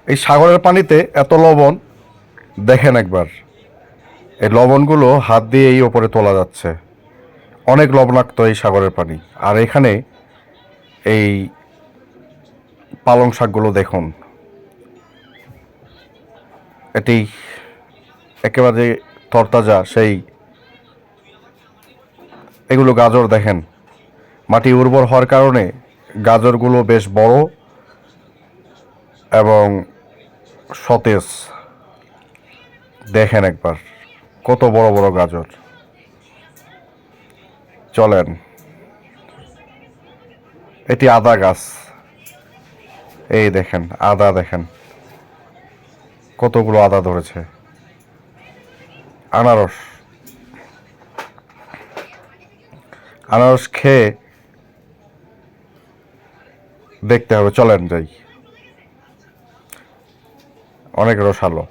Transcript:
এই সাগরের পানিতে এত লবণ, দেখেন একবার। এই লবণগুলো হাত দিয়ে এই ওপরে তোলা যাচ্ছে। অনেক লবণাক্ত এই সাগরের পানি। আর এখানে এই পালং শাকগুলো দেখুন, এটি একেবারে তরতাজা। সেই এগুলো গাজর দেখেন, মাটি উর্বর হওয়ার কারণে গাজরগুলো বেশ বড় এবং সতেজ। দেখেন একবার কত বড় বড় গাজর। চলেন, এটি আদা গাছ। এই দেখেন আদা, দেখেন কতগুলো আদা ধরেছে। আনারস, আনারস খেয়ে দেখতে হবে। চলেন যাই, অনেক রসালো।